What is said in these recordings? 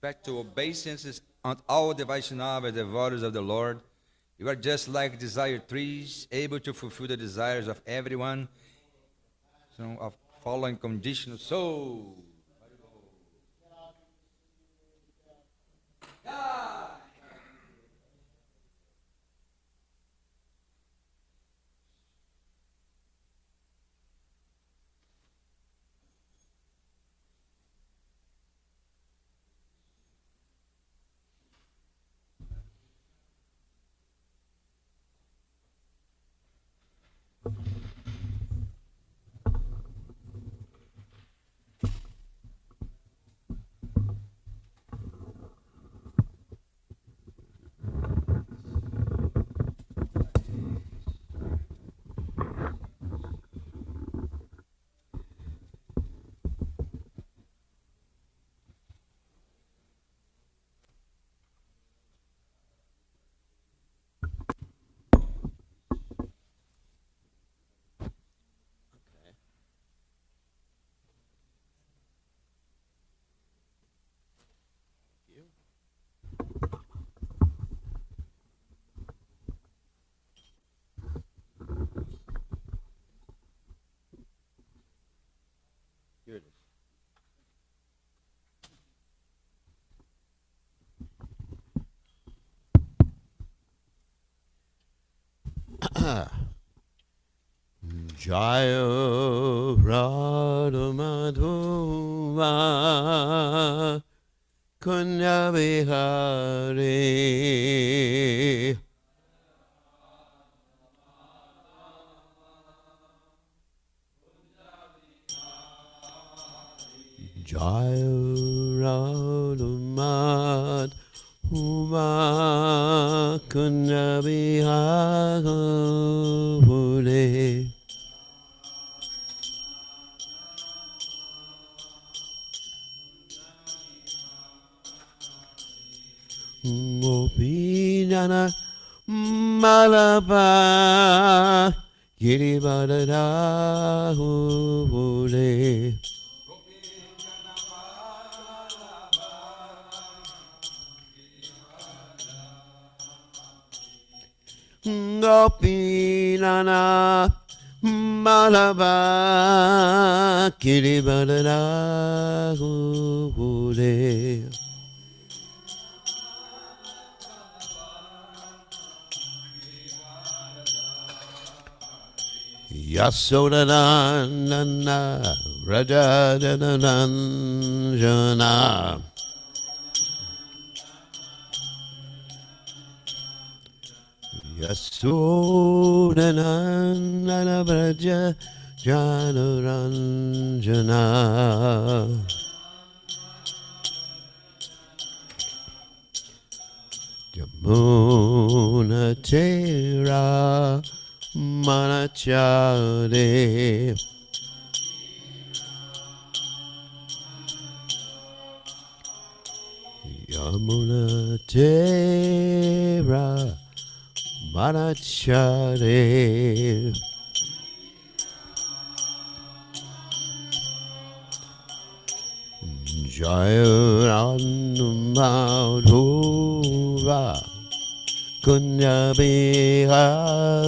respect to obeisances on all the Vaishnava devotees of the Lord. You are just like desired trees, able to fulfill the desires of everyone, so of following conditional soul. Here it is. Jaya Radha Madhuva Kunya Vihari Jaya Radha Madhuva Kunya Vihari Gopinana Malaba Girivadadahule Gopinana Malaba Girivadadahule Yasodananda Rajadananjana Yasodananda Raja Janaranjana Jamuna Tera Manachare Yamuna Tera Manachare Jayaranmadhuva Kunya Bihare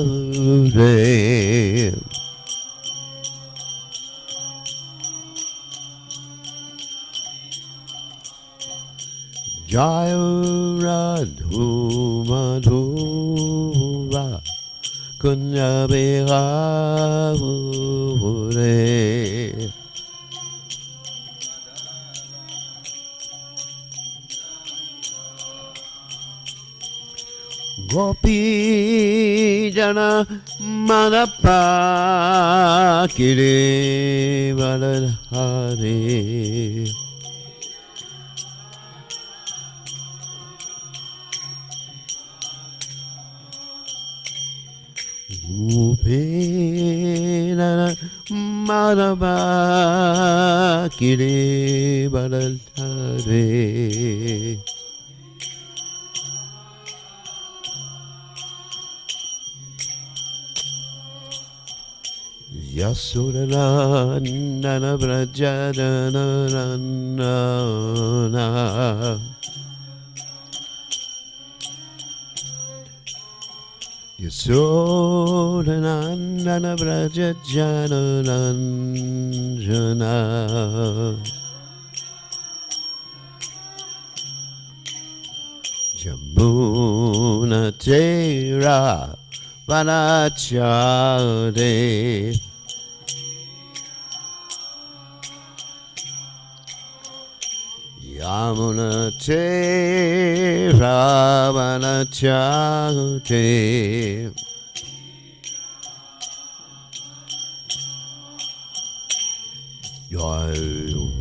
Jayaradhu Madhuva Kunya Bihare Gopi Jana Madapa Kiri Valadhari Upena Madapa Kiri Valadhari Yasodhanandana Brajadananana Yasodhanandana Brajadananana Jamuna Tera Vanachade Yamuna Tera Vanachade Jai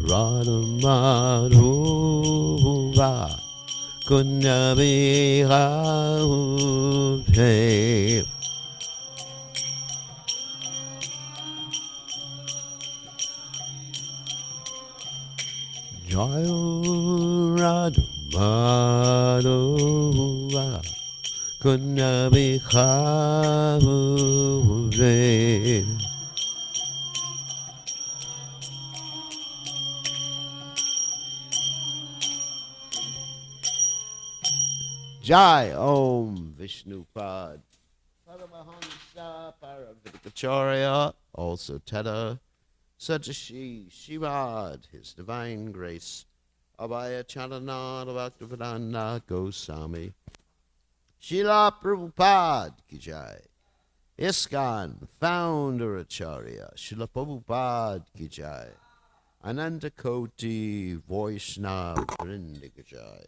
Radha Madhuva Kunyavihaute Jaya Radha Madhuva Kunyavihaute Jai Om Vishnupad Paramahamsa Paravidikacharya, also Teta Sajashi Shivad, His Divine Grace, Abhaya Charanada Bhaktivedanta Goswami, Srila Prabhupada Ki Jai, ISKCON Founder Acharya, Srila Prabhupada Ki Jai, Ananta Koti Vaishnava Vrinda Ki Jai,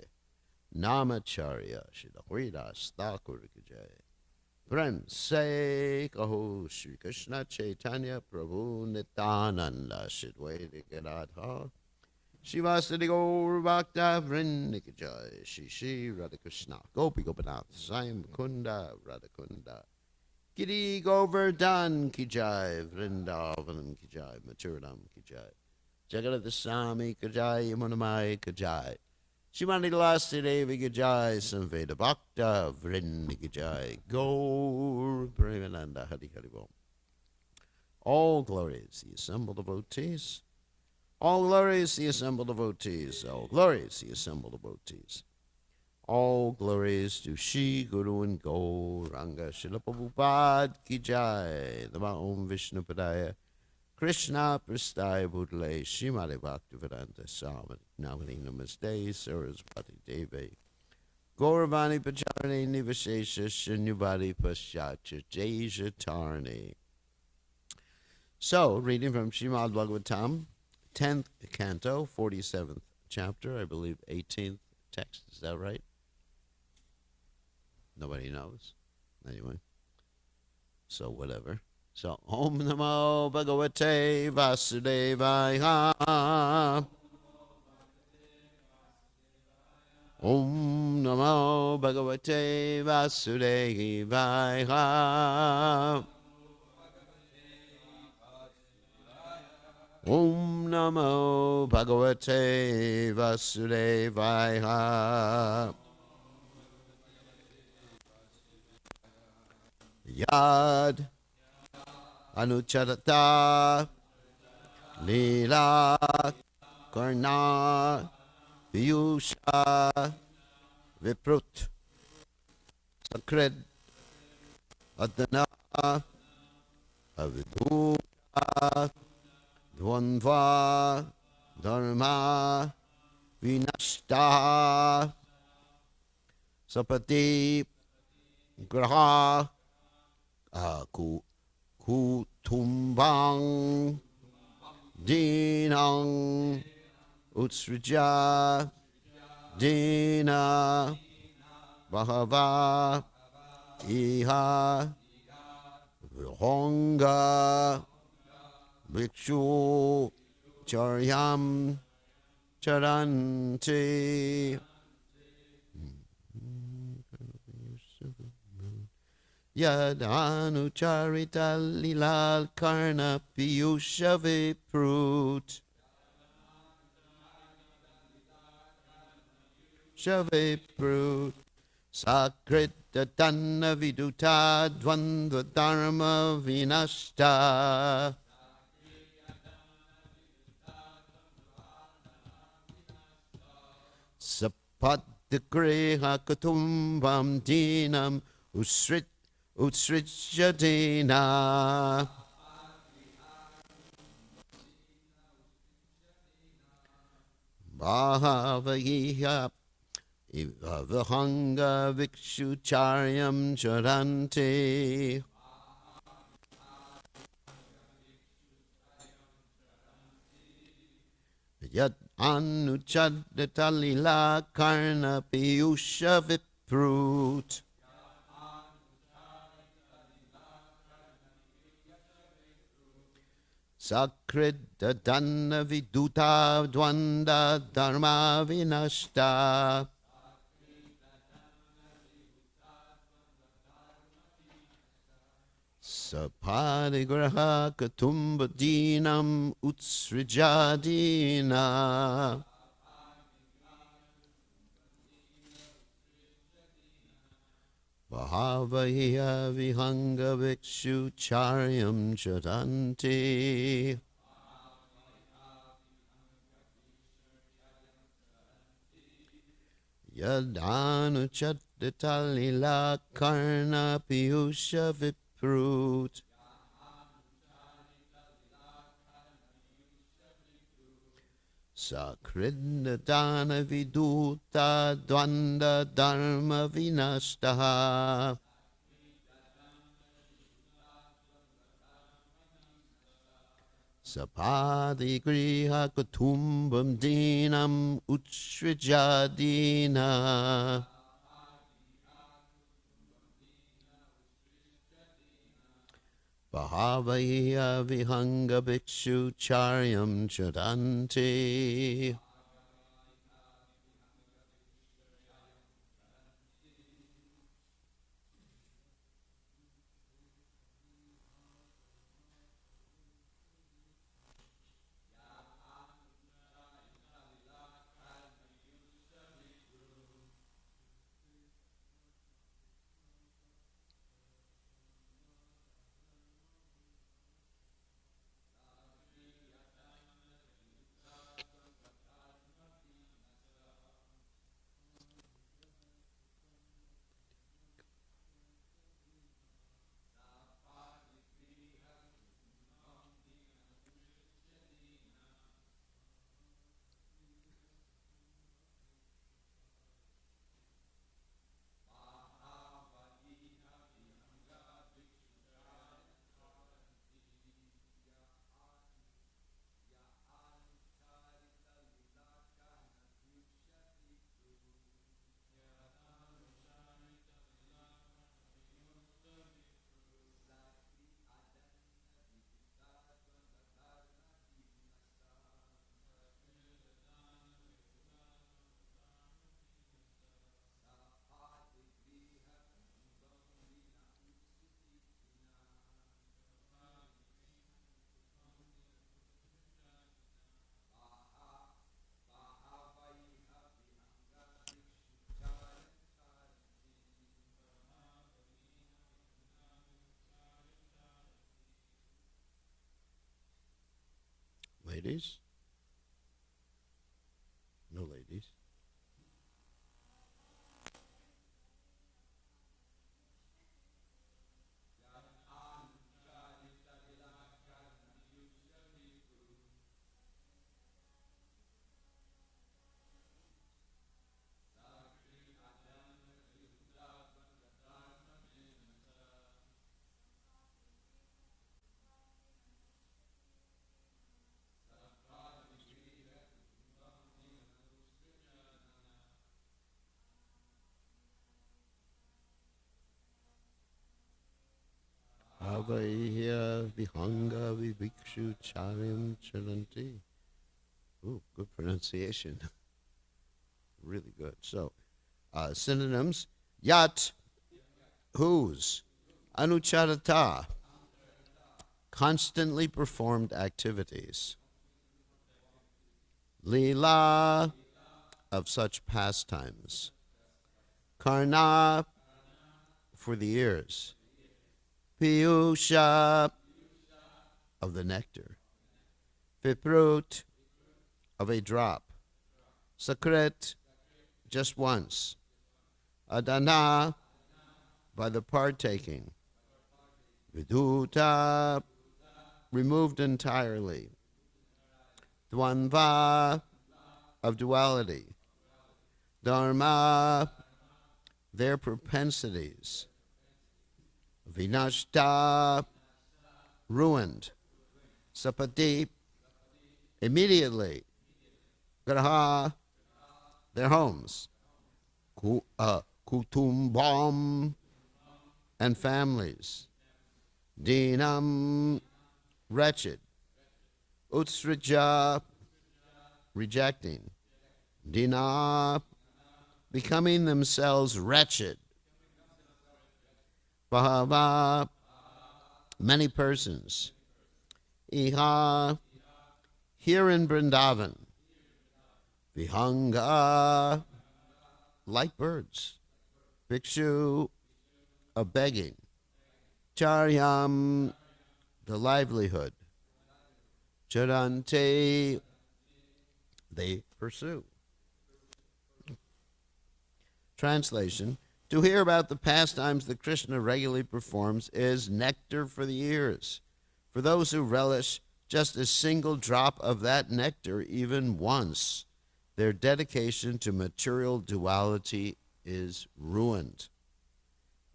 Namacharya Srila Haridas Thakur Ki Jai. Friends, say Kaho Shri Krishna Chaitanya Prabhu Nityananda Shidwaiti Gadadha Shivasati Gaur Bhakta Vrinda Ki Jai Shri Shri Radha Krishna Gopi Gopinath Saim Kunda Radha Kunda Giri Govardhan Ki Jai Vrindavanam Ki Jai Maturadam Ki Jai Jagannath Swami Ki Jai Yamunamai Ki Jai Shrimati Lasti Devi Ki Jai Samveda Bhakta Vrinda Ki Jai Gaur Premananda Hari Hari Bom. All glories the assembled devotees. All glories the assembled devotees. All glories the assembled devotees. All glories to Shri Guru and Gauranga Srila Prabhupada Ki Jai. Nama Om Vishnu Padaya Krishna Prasthaya Bhutale Srimati Bhaktivedanta Swami Namani Namaste Saraswati Devi Gauravani Pacharani Nivashesha Shanyavadi Paschatya Jaja Tarni. So, reading from Srimad Bhagavatam, 10th canto, 47th chapter, I believe 18th text, is that right? Nobody knows. Anyway, so whatever. So, Om Namo Bhagavate Vasudevaya. Om Namo Bhagavate Vasudevaya. Om Namo Bhagavate Vasudevaya. Yad Anucharata Lila Karna Piyusha Viprut Sakred Adana Aviduta Dvandva Dharma Vinashta Sapati Graha Kutumbang Dinang Utsrija Dina Bahava Iha Vihonga Bhikshu Charyam Charanti Yadanucharita Lilal Karna Piyusha Viprut Shaviprut Sakrita Tanna Viduta Dvandva Dharma Vinashta Padgriha Kutumbam Dinam Utsrijadina. Bhavayiha Vahanga Vikshucharyam Charanti. Yad Anuchadatalila Karna Piyusha Viprut. Sakridadana Viduta Dwanda Dharma Vinashta. Sapadigraha Katumbadinam Utsrijadina. Bhavaya Vihanga Vikshu Charyam Chadanti. Yadanu Chaditalila Karna Piyusha Viprut. Sakridana Viduta Dwanda Dharma Vinashtaha. Sapadi Griha Kutumbam Dinam Utsrijadina. Bhavaya Vihanga Bhikshu Charyam Chadanti. Ladies? No ladies. Avaya Vihanga Vivikshu Charyam Charanti. Ooh, good pronunciation. Really good. So, synonyms: Yat, whose, Anucharata, constantly performed activities, Leela, of such pastimes, Karna, for the ears, Piyusha, of the nectar, Viprut, of a drop, Sakrit, just once. Adana, by the partaking. Viduta, removed entirely. Dvanva, of duality. Dharma, their propensities. Vinashta, ruined. Sapati, immediately. Graha, their homes. Kutumbam, and families. Dinam, wretched. Utsrija, rejecting. Dina, becoming themselves wretched. Bahava, many persons. Iha, here in Vrindavan. Vihanga, like birds. Bhikshu, a begging. Charyam, the livelihood. Charante, they pursue. Translation: to hear about the pastimes that Krishna regularly performs is nectar for the ears. For those who relish just a single drop of that nectar even once, their dedication to material duality is ruined.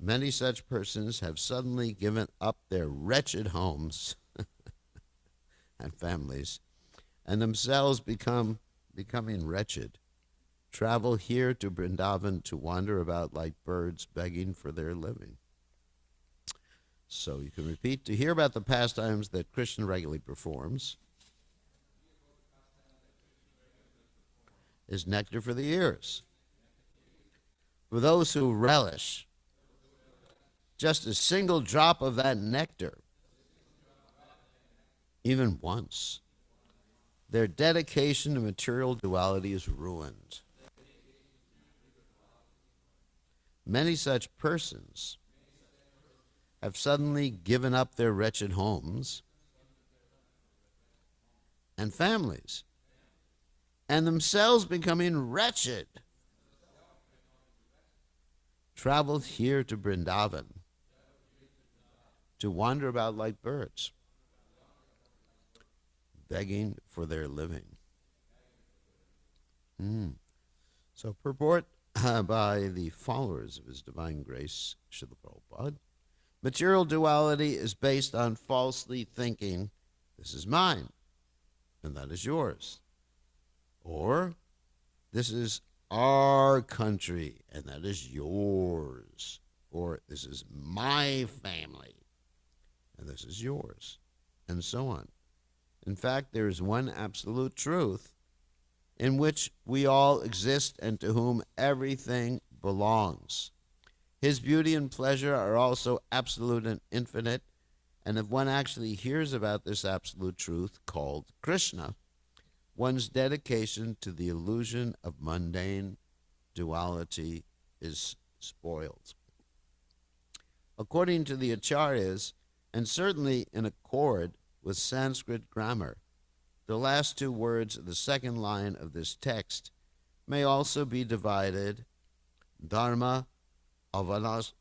Many such persons have suddenly given up their wretched homes and families, and themselves becoming wretched. Travel here to Vrindavan to wander about like birds begging for their living. So you can repeat: to hear about the pastimes that Krishna regularly performs is nectar for the ears. For those who relish just a single drop of that nectar, even once, their dedication to material duality is ruined. Many such persons have suddenly given up their wretched homes and families, and themselves becoming wretched, traveled here to Vrindavan to wander about like birds, begging for their living. So purport by the followers of His Divine Grace, Srila Prabhupada: material duality is based on falsely thinking, this is mine, and that is yours. Or, this is our country, and that is yours. Or, this is my family, and this is yours, and so on. In fact, there is one absolute truth in which we all exist and to whom everything belongs. His beauty and pleasure are also absolute and infinite, and if one actually hears about this absolute truth called Krishna, one's dedication to the illusion of mundane duality is spoiled. According to the Acharyas, and certainly in accord with Sanskrit grammar, the last two words of the second line of this text may also be divided dharma avinashtaha.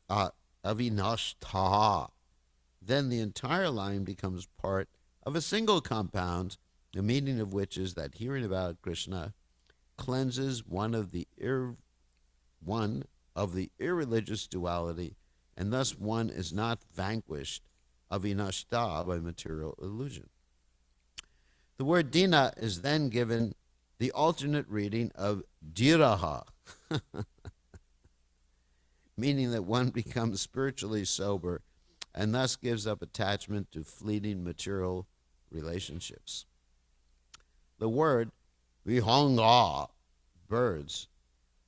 Then the entire line becomes part of a single compound, the meaning of which is that hearing about Krishna cleanses one of the irreligious duality, and thus one is not vanquished avinashta by material illusion. The word dina is then given the alternate reading of dhiraha, meaning that one becomes spiritually sober and thus gives up attachment to fleeting material relationships. The word vihanga, birds,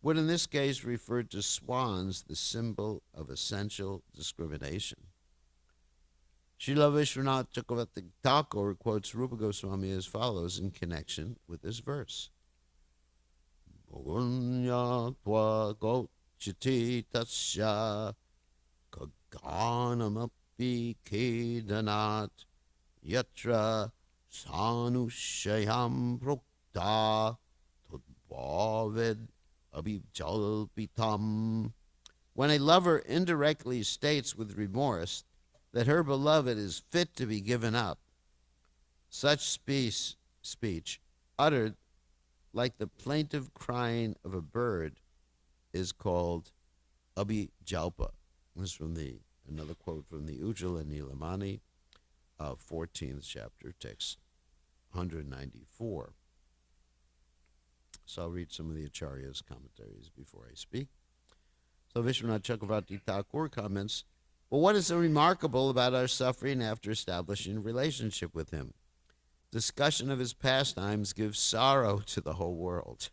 would in this case refer to swans, the symbol of essential discrimination. Srila Vishwanath Chakravarti Thakur quotes Rupa Goswami as follows in connection with this verse. Bhunya tva gochiti tasya kaganamapi kedanat yatra sanushayam prokta tudbhaved abhijalpitam. When a lover indirectly states with remorse that her beloved is fit to be given up, such speech uttered like the plaintive crying of a bird is called abhijalpa. This is from another quote from the Ujjvala Nilamani, 14th chapter, text 194. So I'll read some of the Acharya's commentaries before I speak. So Vishwanath Chakravarti Thakur comments, well, what is so remarkable about our suffering after establishing a relationship with him? Discussion of his pastimes gives sorrow to the whole world.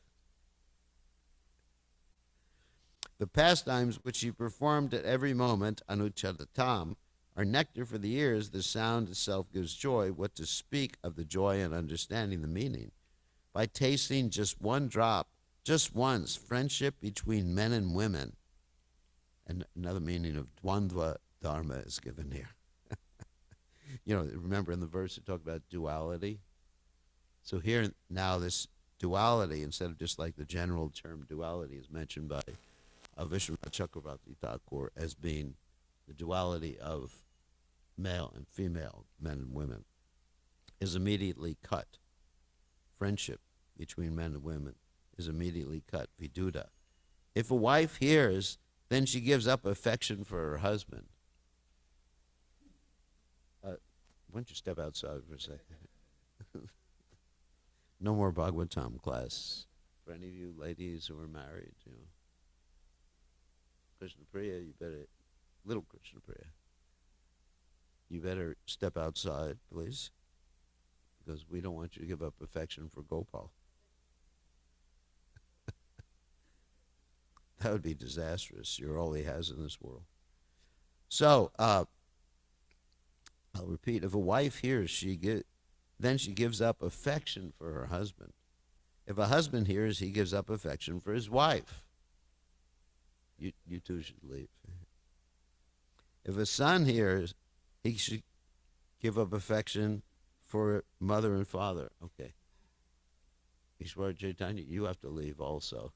The pastimes which he performed at every moment, anuchadatam, are nectar for the ears. The sound itself gives joy. What to speak of the joy and understanding the meaning? By tasting just one drop, just once, friendship between men and women. And another meaning of dvandva dharma is given here. Remember in the verse it talked about duality? So here now this duality, instead of just like the general term duality, is mentioned by Vishwanath Chakravarti Thakur as being the duality of male and female, men and women, is immediately cut. Friendship between men and women is immediately cut, viduda. If a wife hears, then she gives up affection for her husband. Why don't you step outside for a second? No more Bhagavatam class. For any of you ladies who are married, Krishna Priya, little Krishna Priya, you better step outside, please, because we don't want you to give up affection for Gopal. That would be disastrous. You're all he has in this world. So, I'll repeat, if a wife hears, then she gives up affection for her husband. If a husband hears, he gives up affection for his wife. You two should leave. If a son hears, he should give up affection for mother and father. Okay. Ishwar Chaitanya, you have to leave also.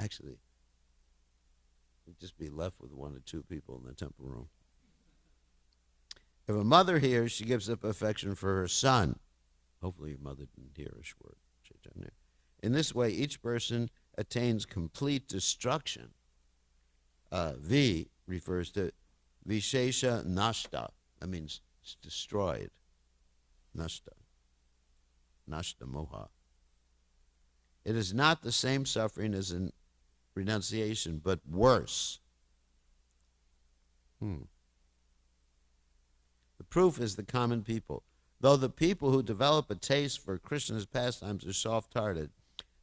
Actually, we'd just be left with one or two people in the temple room. If a mother hears, she gives up affection for her son. Hopefully your mother didn't hear Ishwar Chaitanya. In this way, each person attains complete destruction. V refers to Vishesha Nashta. That means it's destroyed. Nashta. Nashta Moha. It is not the same suffering as in renunciation, but worse. The proof is the common people. Though the people who develop a taste for Krishna's pastimes are soft-hearted,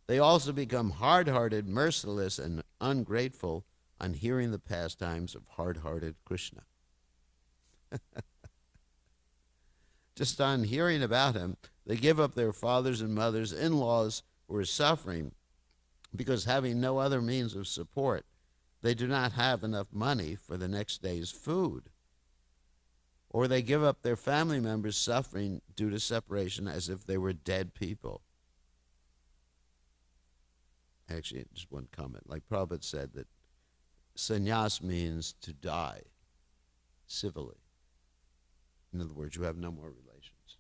they also become hard-hearted, merciless, and ungrateful on hearing the pastimes of hard-hearted Krishna. Just on hearing about him, they give up their fathers and mothers, in-laws who are suffering because having no other means of support, they do not have enough money for the next day's food. Or they give up their family members suffering due to separation as if they were dead people. Actually, just one comment. Like Prabhupada said that sannyas means to die civilly. In other words, you have no more relations.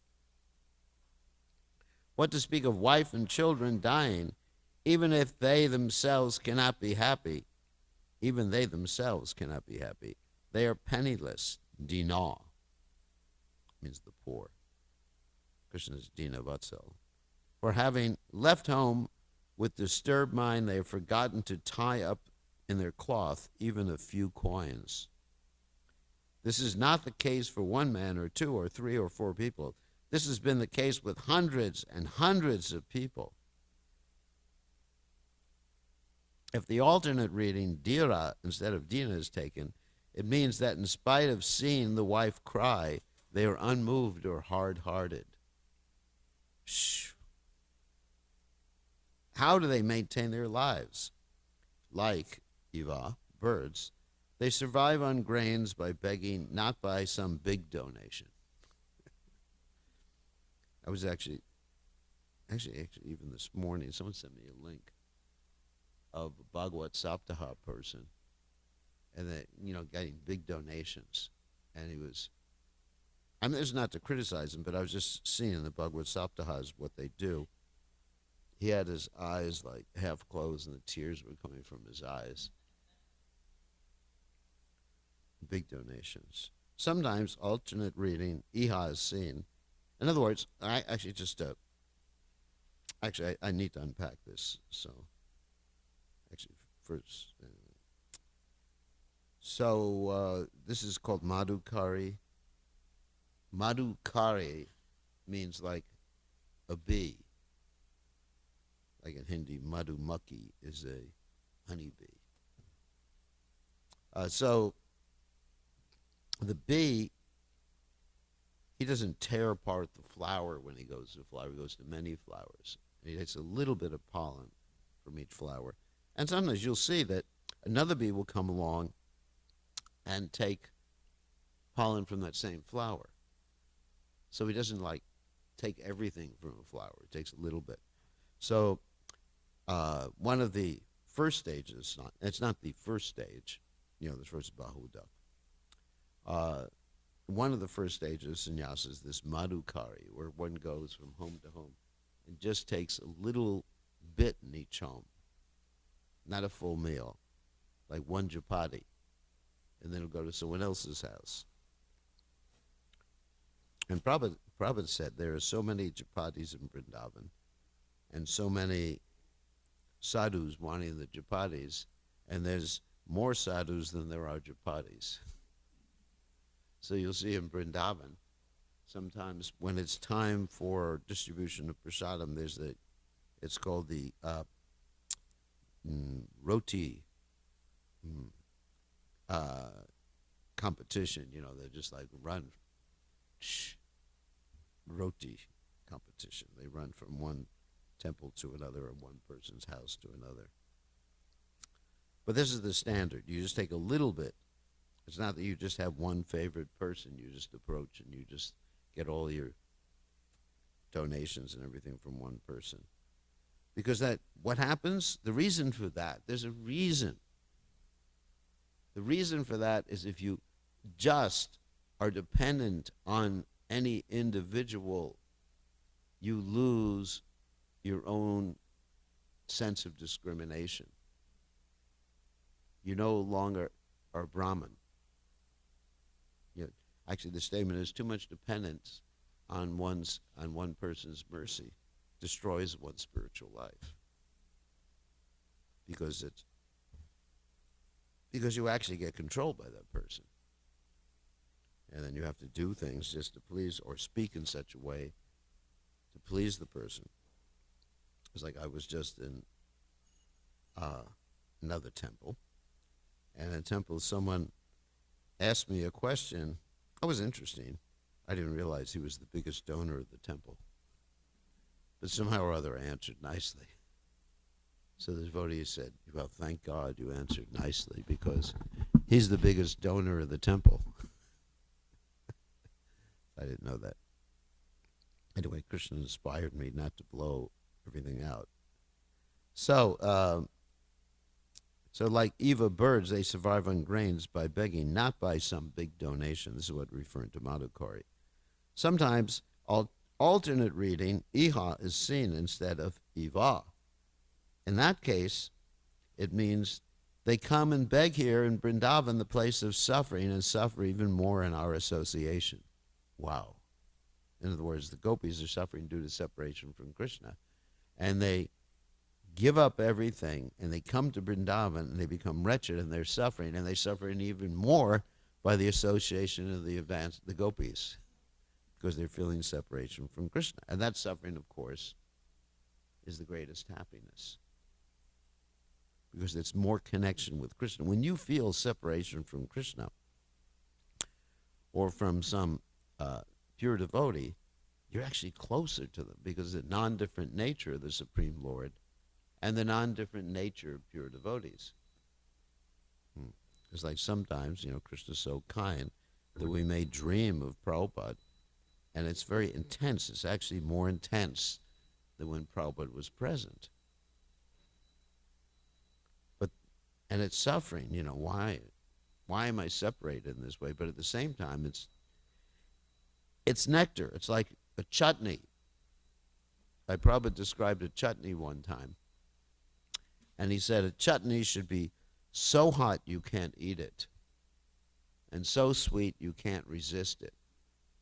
What to speak of wife and children dying, even if they themselves cannot be happy, even they themselves cannot be happy. They are penniless, dina, means the poor. Krishna's Dina Vatsal. For having left home with disturbed mind, they have forgotten to tie up in their cloth even a few coins. This is not the case for one man or two or three or four people. This has been the case with hundreds and hundreds of people. If the alternate reading, Dira, instead of Dina is taken, it means that in spite of seeing the wife cry, they are unmoved or hard-hearted. How do they maintain their lives? Like Eva, birds, they survive on grains by begging, not by some big donation. I was actually even this morning, someone sent me a link of a Bhagavad Saptaha person, and that, getting big donations. And he was, I mean, this is not to criticize him, but I was just seeing the Bhagavad Saptahas what they do. He had his eyes like half closed, and the tears were coming from his eyes. Big donations. Sometimes alternate reading, Iha is seen. In other words, I actually just, I need to unpack this. So, actually, first, this is called Madhukari. Madhukari means like a bee. Like in Hindi, Madhumaki is a honeybee. So the bee, he doesn't tear apart the flower when he goes to the flower. He goes to many flowers. And he takes a little bit of pollen from each flower. And sometimes you'll see that another bee will come along and take pollen from that same flower. So he doesn't like take everything from a flower. He takes a little bit. So one of the first stages, it's not the first stage, the first Bahuda. One of the first stages of sannyasa is this madhukari, where one goes from home to home and just takes a little bit in each home, not a full meal, like one chapati, and then he'll go to someone else's house. And Prabhupada said there are so many chapatis in Vrindavan, and so many sadhus wanting the chapatis, and there's more sadhus than there are chapatis. So you'll see in Vrindavan, sometimes when it's time for distribution of prasadam, it's called the roti competition. They just like run roti competition. They run from one temple to another, or one person's house to another. But this is the standard. You just take a little bit. It's not that you just have one favorite person. You just approach and you just get all your donations and everything from one person. Because what happens? The reason for that, there's a reason. The reason for that is if you just are dependent on any individual, you lose your own sense of discrimination. You no longer are Brahman. Actually, the statement is too much dependence on one person's mercy destroys one's spiritual life, because you actually get controlled by that person, and then you have to do things just to please, or speak in such a way to please the person. It's like I was just in another temple, and in a temple someone asked me a question. That was interesting. I didn't realize he was the biggest donor of the temple. But somehow or other I answered nicely. So the devotee said, well, thank God you answered nicely, because he's the biggest donor of the temple. I didn't know that. Anyway, Krishna inspired me not to blow everything out. So like Eva birds, they survive on grains by begging, not by some big donation. This is what we're referring to Madhukari. Sometimes alternate reading, Iha, is seen instead of Eva. In that case, it means they come and beg here in Vrindavan, the place of suffering, and suffer even more in our association. Wow. In other words, the gopis are suffering due to separation from Krishna. And they give up everything, and they come to Vrindavan, and they become wretched, and they're suffering, and they suffer even more by the association of the gopis, because they're feeling separation from Krishna. And that suffering, of course, is the greatest happiness, because it's more connection with Krishna. When you feel separation from Krishna, or from some pure devotee, you're actually closer to them, because the non-different nature of the Supreme Lord and the non-different nature of pure devotees. It's like sometimes, Krishna's so kind that we may dream of Prabhupada, and it's very intense. It's actually more intense than when Prabhupada was present. And it's suffering. Why am I separated in this way? But at the same time, it's nectar. It's like a chutney. Prabhupada described a chutney one time. And he said a chutney should be so hot you can't eat it, and so sweet you can't resist it.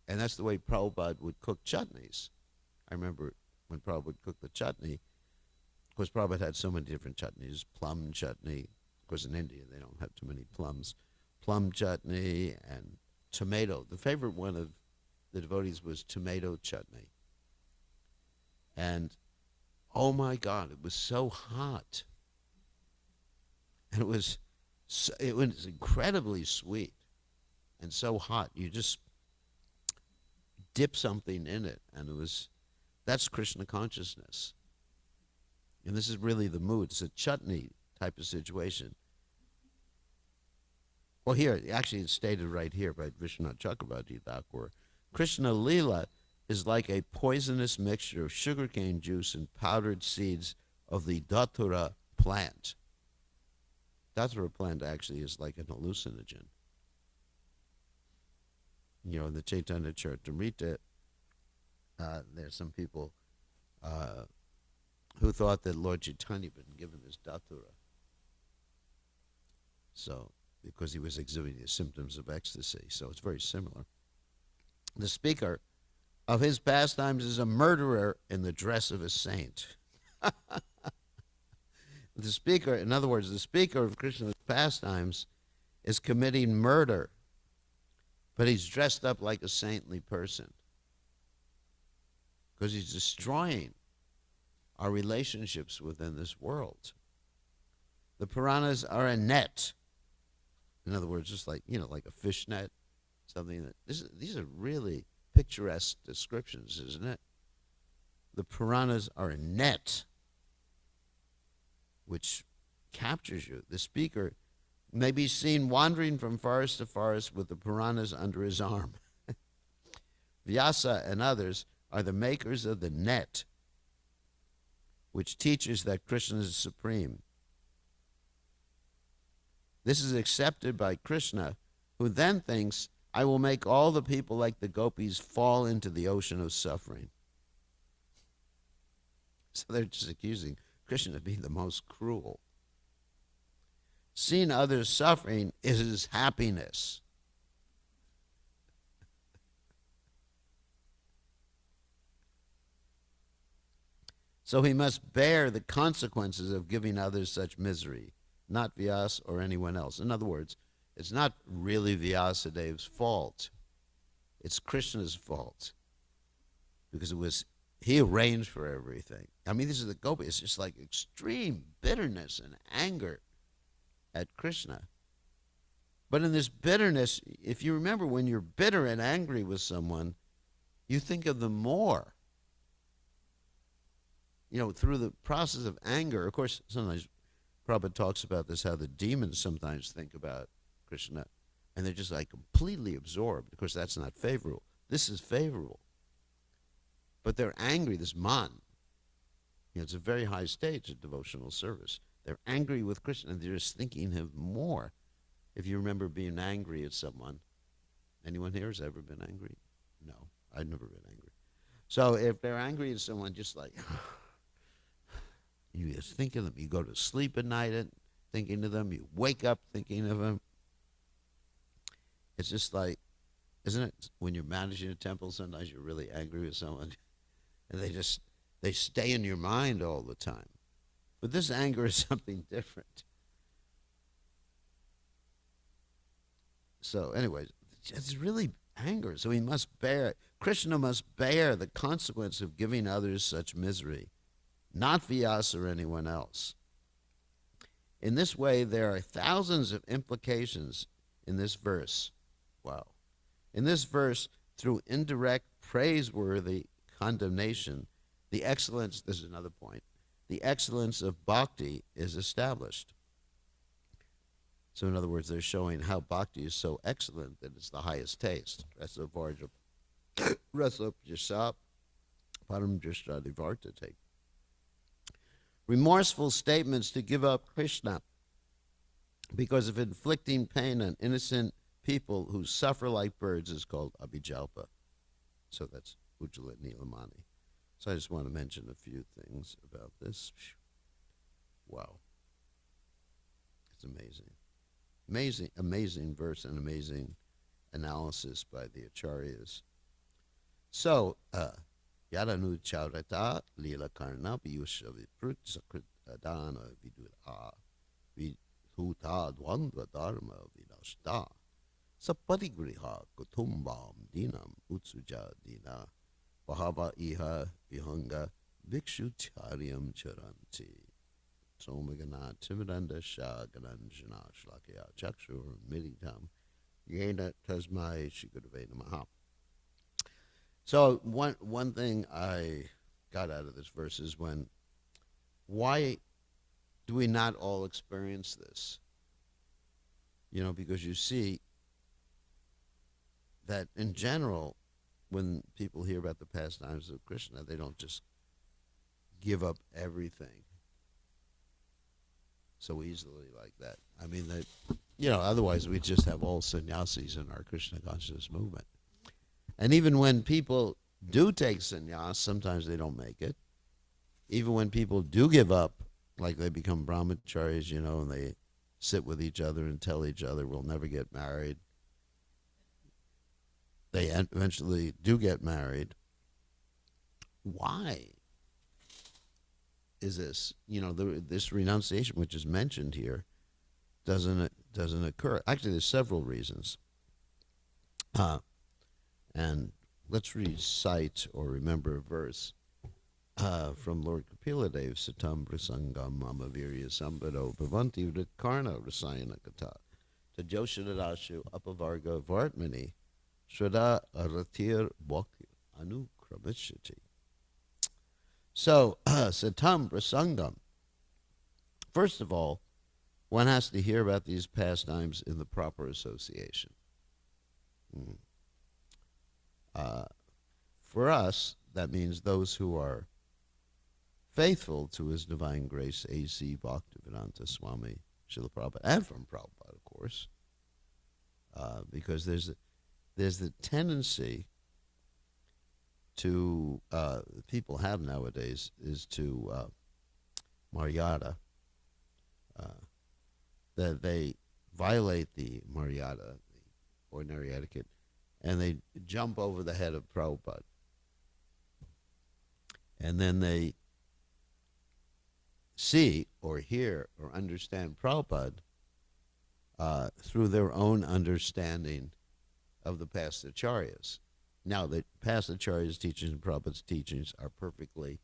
And that's the way Prabhupada would cook chutneys. I remember when Prabhupada would cook the chutney, of course, Prabhupada had so many different chutneys, plum chutney. Of course, in India, they don't have too many plums. Plum chutney and tomato. The favorite one of the devotees was tomato chutney. And, oh my God, it was so hot. And it was incredibly sweet and so hot. You just dip something in it, and that's Krishna consciousness. And this is really the mood. It's a chutney type of situation. Well, here, actually, it's stated right here by Vishwanath Chakravarti Thakur. Krishna Lila is like a poisonous mixture of sugarcane juice and powdered seeds of the datura plant. Datura plant actually is like an hallucinogen. In the Chaitanya Charitamrita, there's some people who thought that Lord Chaitanya had been given this datura. So, because he was exhibiting the symptoms of ecstasy. So it's very similar. The speaker of his pastimes is a murderer in the dress of a saint. The speaker, in other words, the speaker of Krishna's pastimes is committing murder, but he's dressed up like a saintly person because he's destroying our relationships within this world. The Puranas are a net. In other words, just like a fish net, something that these are really picturesque descriptions, isn't it? The Puranas are a net which captures you. The speaker may be seen wandering from forest to forest with the Puranas under his arm. Vyasa and others are the makers of the net, which teaches that Krishna is supreme. This is accepted by Krishna, who then thinks, I will make all the people like the gopis fall into the ocean of suffering. So they're just accusing Krishna of being the most cruel. Seeing others suffering is his happiness. So he must bear the consequences of giving others such misery, not Vyasa or anyone else. In other words, it's not really Vyasadev's fault. It's Krishna's fault. Because he arranged for everything. I mean, this is the gopis. It's just like extreme bitterness and anger at Krishna. But in this bitterness, if you remember, when you're bitter and angry with someone, you think of them more. Through the process of anger. Of course, sometimes Prabhupada talks about this, how the demons sometimes think about Krishna, and they're just like completely absorbed. Of course, that's not favorable. This is favorable. But they're angry, this man. It's a very high stage of devotional service. They're angry with Krishna, and they're just thinking of more. If you remember being angry at someone, anyone here has ever been angry? No, I've never been angry. So if they're angry at someone, just like, you just think of them. You go to sleep at night thinking of them. You wake up thinking of them. It's just like, isn't it? When you're managing a temple, sometimes you're really angry with someone, and they stay in your mind all the time. But this anger is something different. So anyways, it's really anger. So Krishna must bear the consequence of giving others such misery, not Vyasa or anyone else. In this way, there are thousands of implications in this verse. Wow. In this verse, through indirect, praiseworthy condemnation, the excellence, this is another point, the excellence of bhakti is established. So in other words, they're showing how bhakti is so excellent that it's the highest taste. Remorseful statements to give up Krishna because of inflicting pain on innocent people who suffer like birds is called Abhijalpa. So that's Ujjala Nilamani. So I just want to mention a few things about this. Wow. It's amazing. Amazing verse and amazing analysis by the Acharyas. So, Yaranu Chaurata, Lila Karna, Piyusha Viprut, Sakrit Adana Vidura, Vidhuta Dwandva Dharma Vinashta, Saparigriha Kutumbam Dinam Utsuja Dina, Bahava Iha Vihanga, Vikshu Charyam Charanti. Somagana Timiranda Shah Gananjana Shlakya Chakshur Militam Yena Tasmai Shikudavena Maha. So one thing I got out of this verse is why do we not all experience this? Because you see that in general, when people hear about the pastimes of Krishna, they don't just give up everything so easily like that. I mean, otherwise we just have all sannyasis in our Krishna consciousness movement. And even when people do take sannyas, sometimes they don't make it. Even when people do give up, like they become brahmacharis, and they sit with each other and tell each other, we'll never get married. They eventually do get married. Why is this? This renunciation, which is mentioned here, doesn't occur. Actually, there's several reasons. And let's recite or remember a verse from Lord Kapiladev, Satam Prasangam Amavirya Sambado Bhavanti Vritkarna Rasayana Kata Tajoshanadashu Apavarga Vartmani Shraddha Aratir Bhakti Anukramishati. So, Satam Prasangam. First of all, one has to hear about these pastimes in the proper association. For us, that means those who are faithful to His Divine Grace, A.C. Bhaktivedanta Swami Srila Prabhupada, and from Prabhupada, of course, because there's the tendency to people have nowadays is to Maryada, that they violate the Maryada, the ordinary etiquette, and they jump over the head of Prabhupada. And then they see or hear or understand Prabhupada through their own understanding of the past acharyas. Now, the past acharyas' teachings and Prabhupada's teachings are perfectly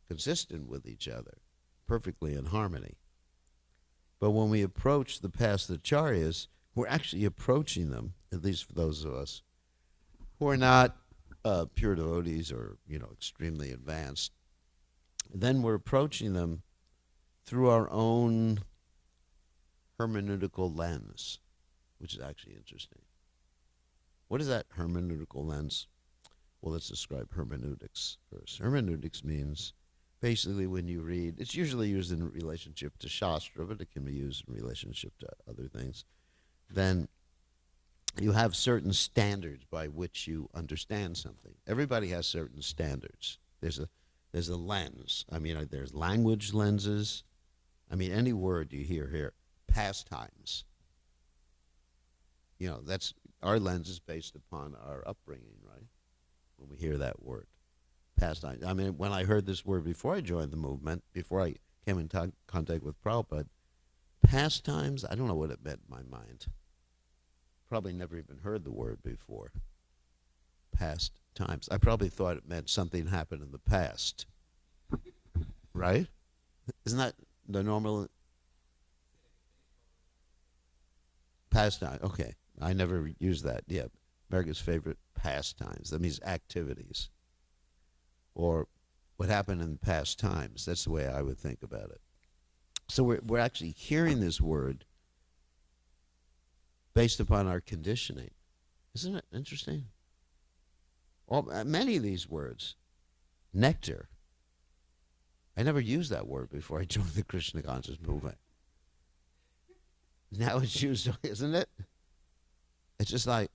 consistent with each other, perfectly in harmony. But when we approach the past acharyas, we're actually approaching them, at least for those of us who are not pure devotees or, extremely advanced, then we're approaching them through our own hermeneutical lens, which is actually interesting. What is that hermeneutical lens? Well, let's describe hermeneutics first. Hermeneutics means basically when you read, it's usually used in relationship to Shastra, but it can be used in relationship to other things. Then you have certain standards by which you understand something. Everybody has certain standards. There's a lens. I mean, there's language lenses. I mean, any word you hear here, pastimes. That's our lens is based upon our upbringing, right? When we hear that word, pastimes. I mean, when I heard this word before I joined the movement, before I came in contact with Prabhupada, pastimes, I don't know what it meant in my mind. Probably never even heard the word before. Past times. I probably thought it meant something happened in the past. Right? Isn't that the normal pastime? Okay. I never used that. Yeah. America's favorite pastimes. That means activities. Or what happened in past times. That's the way I would think about it. So we're actually hearing this word based upon our conditioning. Isn't it interesting? Many of these words, nectar. I never used that word before I joined the Krishna conscious movement. now it's used, isn't it? It's just like,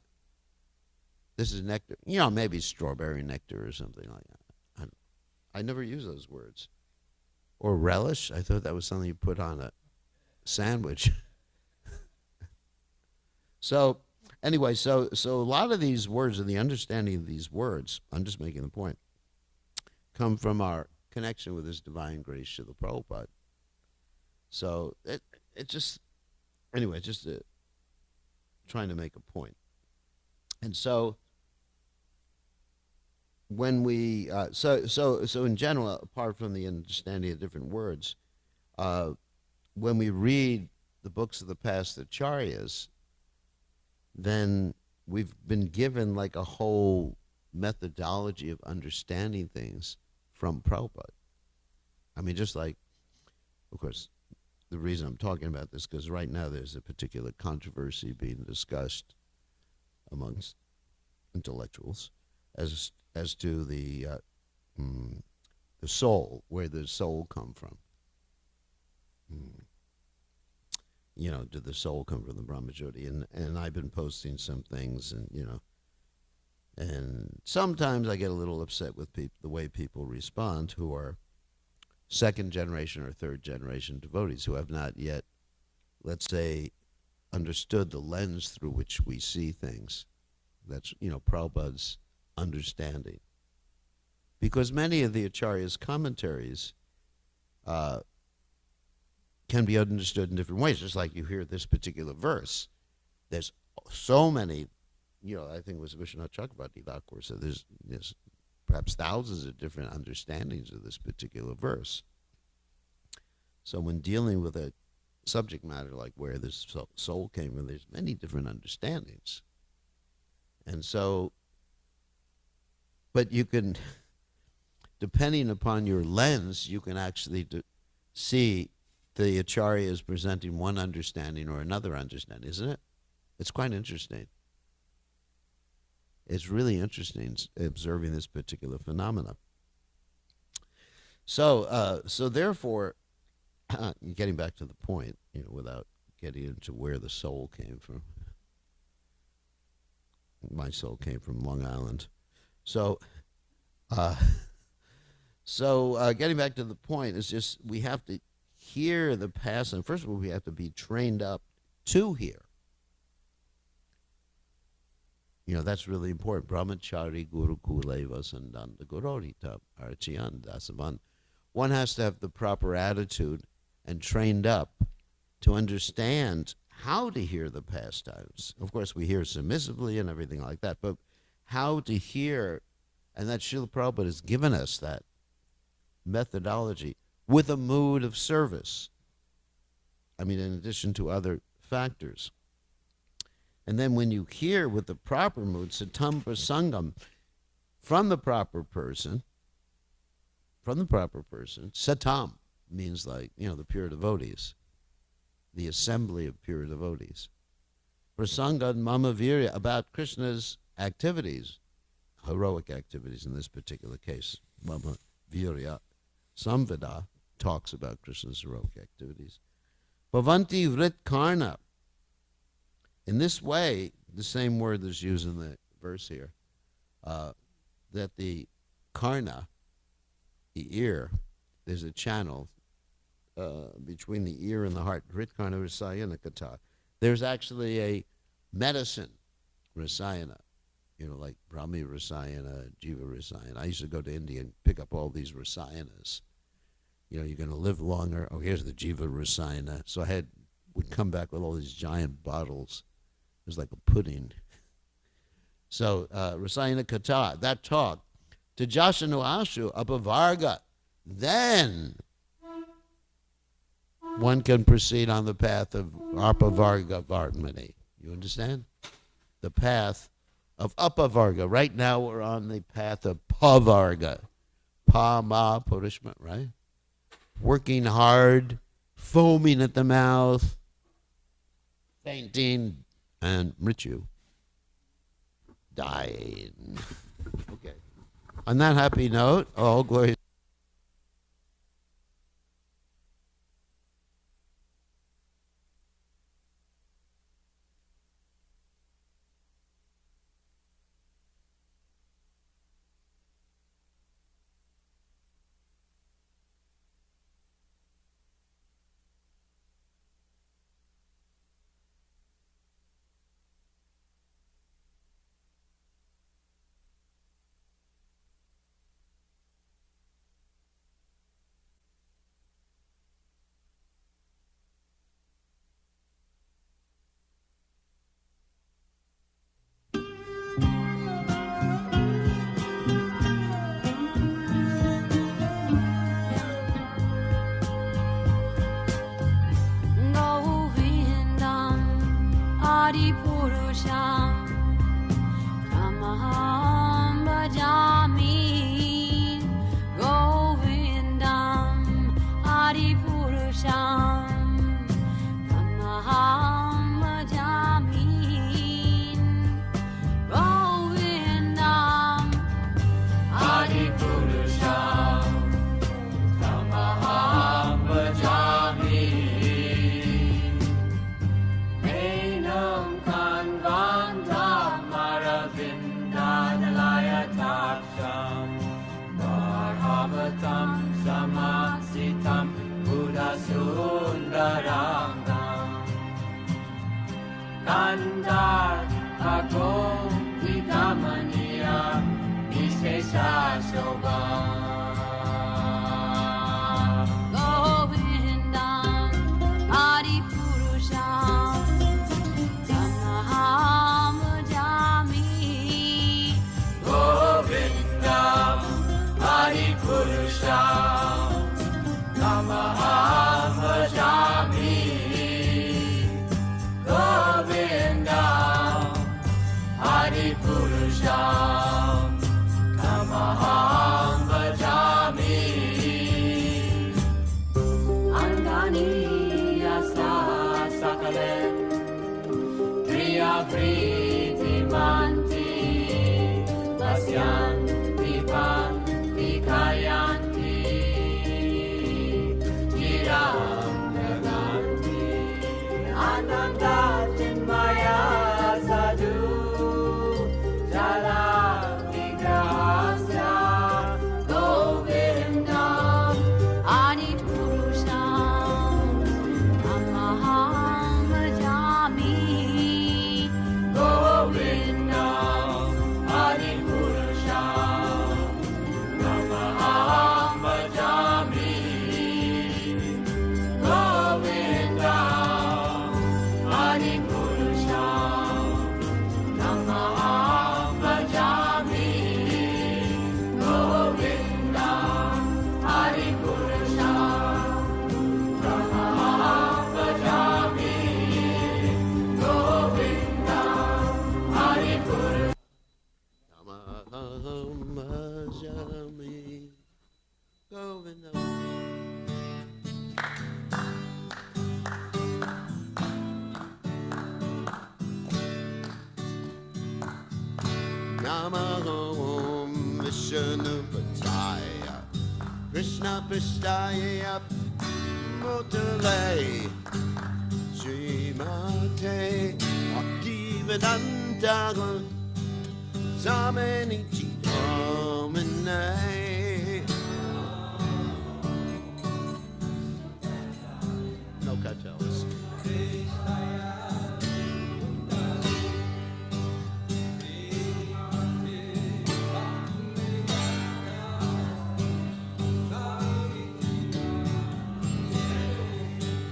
this is nectar. Maybe strawberry nectar or something like that. I never use those words. Or relish. I thought that was something you put on a sandwich. So anyway, so a lot of these words and the understanding of these words, I'm just making the point, come from our connection with His Divine Grace, Srila Prabhupada. So it just, anyway, just trying to make a point. And so when we, so in general, apart from the understanding of different words, when we read the books of the past acharyas, then we've been given like a whole methodology of understanding things from Prabhupada. I mean, just like, of course, the reason I'm talking about this, because right now there's a particular controversy being discussed amongst intellectuals as to the soul, where does soul come from? Did the soul come from the Brahmajyoti? And I've been posting some things, and and sometimes I get a little upset with the way people respond who are second generation or third generation devotees who have not yet, let's say, understood the lens through which we see things. That's, Prabhupada's understanding. Because many of the Acharya's commentaries can be understood in different ways. Just like you hear this particular verse, there's so many, I think it was Vishwanath Chakravarti Thakur said there's perhaps thousands of different understandings of this particular verse. So when dealing with a subject matter like where this soul came from, there's many different understandings. And so, but you can, depending upon your lens, you can actually see the Acharya is presenting one understanding or another understanding, isn't it? It's quite interesting. It's really interesting observing this particular phenomena. So, therefore, getting back to the point, without getting into where the soul came from. My soul came from Long Island. So, getting back to the point, is just we have to hear the past, and first of all, we have to be trained up to hear. That's really important. Brahmachari Guru Kuleva Sandanda Gurorita Archiyan Dasavan. One has to have the proper attitude and trained up to understand how to hear the pastimes. Of course, we hear submissively and everything like that, but how to hear, and that Srila Prabhupada has given us that methodology with a mood of service. I mean, in addition to other factors. And then when you hear with the proper mood, satam prasangam, from the proper person, satam means like, the pure devotees, the assembly of pure devotees. Prasangam mama virya, about Krishna's activities, heroic activities in this particular case. Mama virya samveda talks about Krishna's heroic activities. Bhavanti vrit karna. In this way, the same word that's used in the verse here, that the karna, the ear, there's a channel between the ear and the heart. Vrit karna rasayana kata. There's actually a medicine, rasayana, like Brahmi rasayana, Jiva rasayana. I used to go to India and pick up all these rasayanas. You're going to live longer. Oh, here's the Jiva rasayana. So I would come back with all these giant bottles. It was like a pudding. So, Rasayana Kata, that talk, Tejashanu Ashu, Apavarga, then one can proceed on the path of Apavarga Vartmani. You understand? The path of Apavarga. Right now we're on the path of Pavarga. Pa-ma Purishma, right? Working hard, foaming at the mouth, fainting, and Mrityu, dying. Okay. On that happy note, all glory. Purusham Tamaham Bhajami Govindam Adi Purusham Tamaham Bhajami Govindam Adi Purusham Tamaham Bhajami Enam Kanvandam Maravindadalaya Taksham Marhavatam Samasitam Buddha Sundarangam Kandar Agom Vikamaniya Vishesha Shobham Govindam Adi Purusham Tamaham Bhajami Govindam Adi Purusham Tamaham Bhajami Govindam Adi Purusham Tamaham Bhajami Angani Yasa Sakalen Priya Priti Manti Vasyan Vipan Vikayanti Chiram Naganti Ananda Chinmaya Sadhu Jala Vigrahasya Govindam Adi Purusham Tamaham Bhajami Govindam Adi Purusham Tamaham Bhajami Govindam Adi Purusham Tamaham Bhajami Govindam Adi Purusham Tamaham Bhajami Govindam Adi Purusham Tamaham Bhajami Govindam. Namaham Vishnupataya Krishna Pishtaya Mutale Srimate Bhaktivedanta Samanichi Domine No cartels.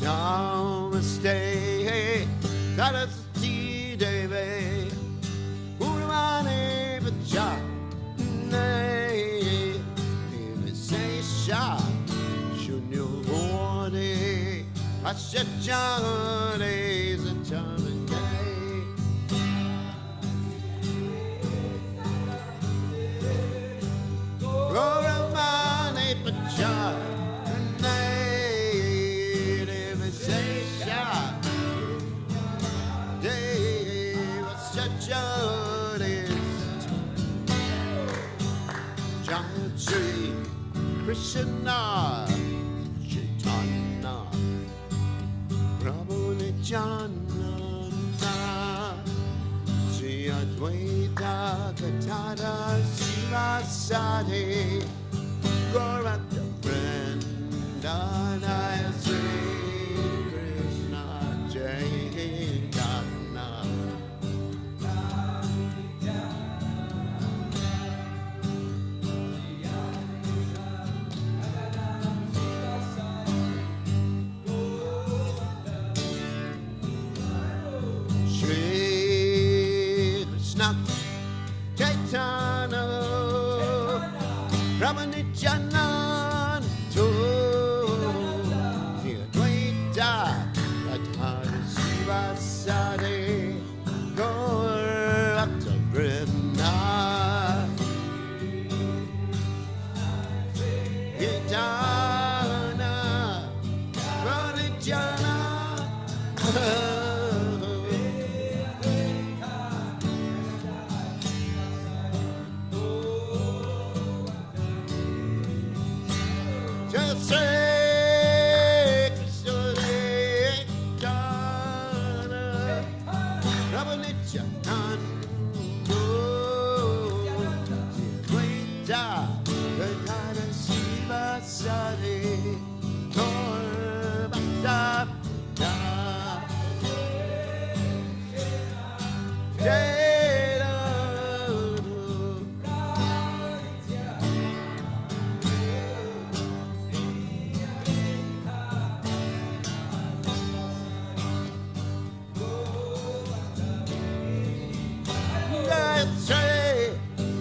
Namaste, Saraswati Devi, Guruvane Vajane, Nivesesha, Shunyo Bode, Ashachane, Zacharane. Guruvane Vajane. Shri Krishna Chaitanya Prabhu Nityananda Shri Advaita Gadadhara Sivasadi Gauranga Vrindanaya Shri Krishna Chaitanya Chaitanya Brahmanityananda Vrindana. Gitana, Pranijana. Just say Krishna Goswami, Ramanityanando, Dvaita, Vedana Shiva Sari, Tormata,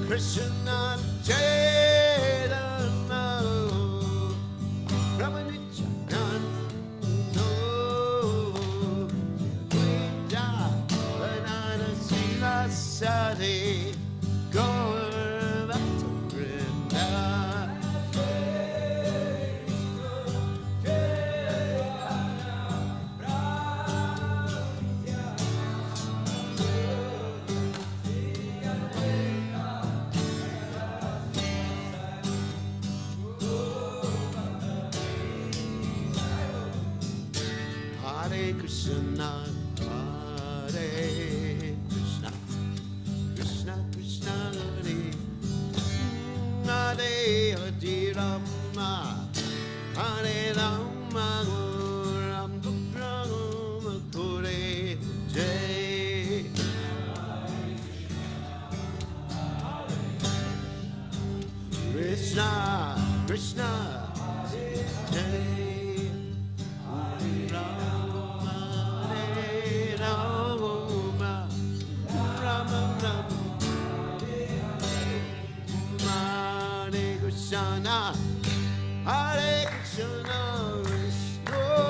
Krishna Chaitanya, Ramanityanando, Dvaita, Vedana Shiva Sari, Gaurvata Vrinda. Hare Krishna, Hare Krishna, Krishna Krishna Hare, Hare Hare Rama, Hare Rama, Rama Rama Hare Jai. Krishna, Krishna, Jai. Hare Krishna, Krishna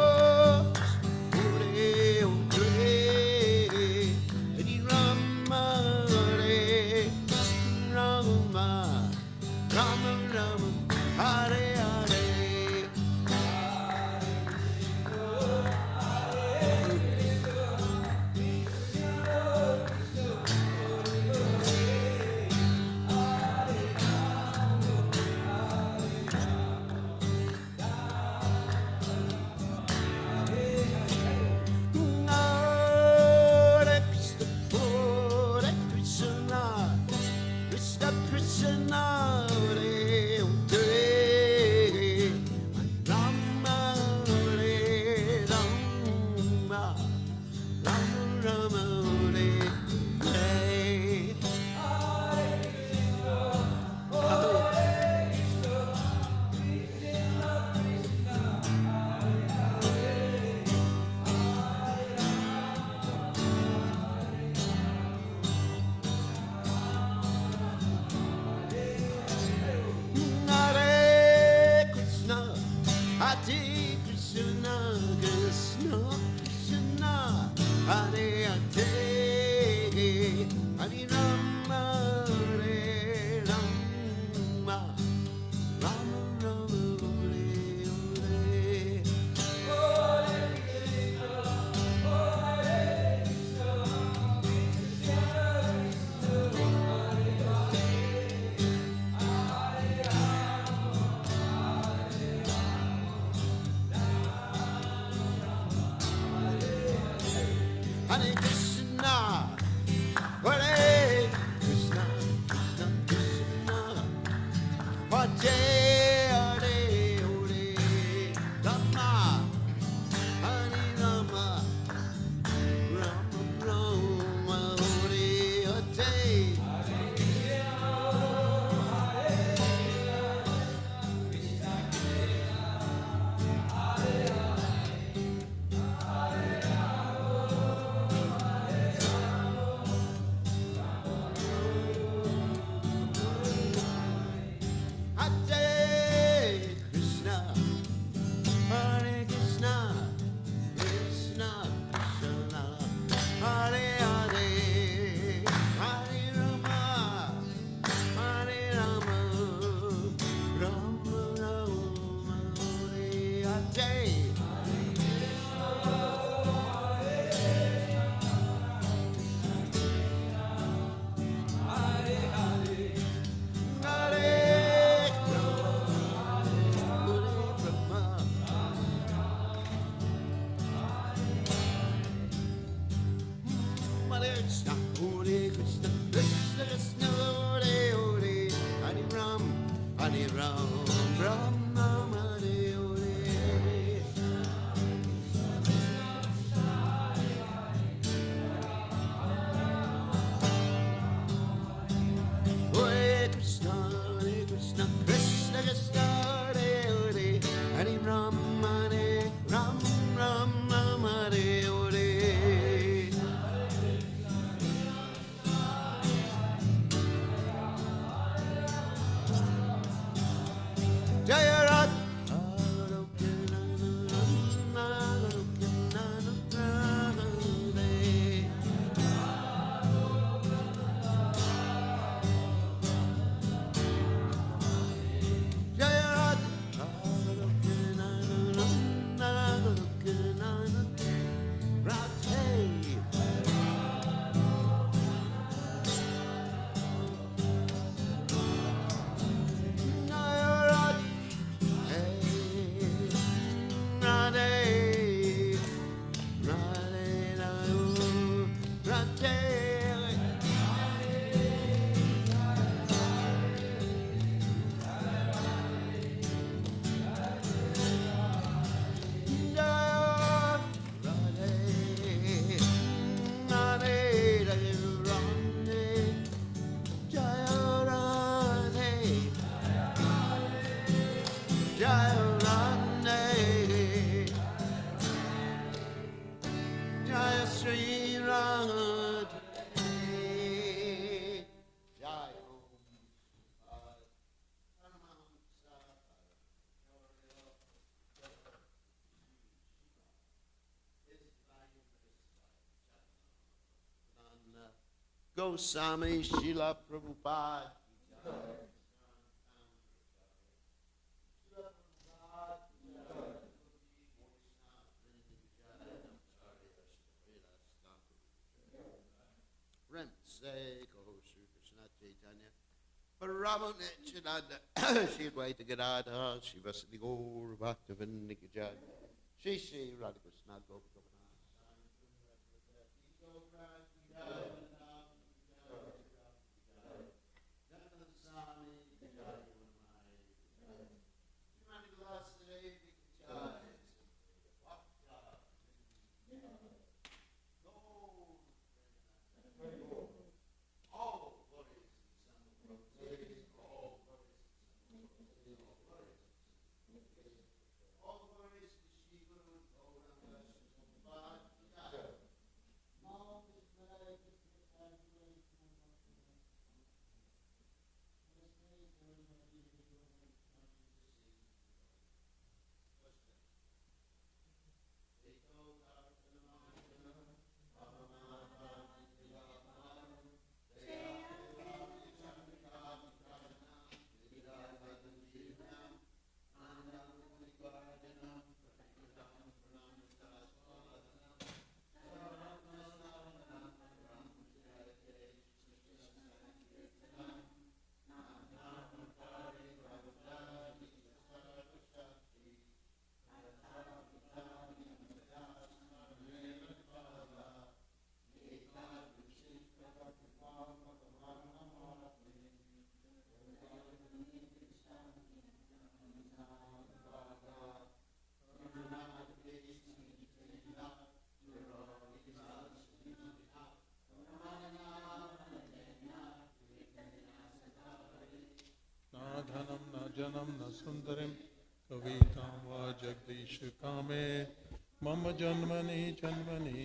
Krishna, Krishna Krishna, Hare Hare, Hare Ram, Hare Ram, Ram Ram, Hare Hare. Hare Krishna, Krishna Krishna, Hare Hare, Hare Ram, Ram Ram, Hare Hare. Jaya Radha. Jaya Sri Radhe, Jaya Goswami Srila Prabhupada. Say, Kaho Shri Krishna Chaitanya, Parama Nityananda, Shri Advaita Gadadhara, Shri Vasudhi Gaur Bhaktivinoda Jai, Shri Shri Radha Krishna Gopika. धनं न जनं न सुन्दरीं कवितां वा जगदीश कामे मम जन्मनि जन्मनि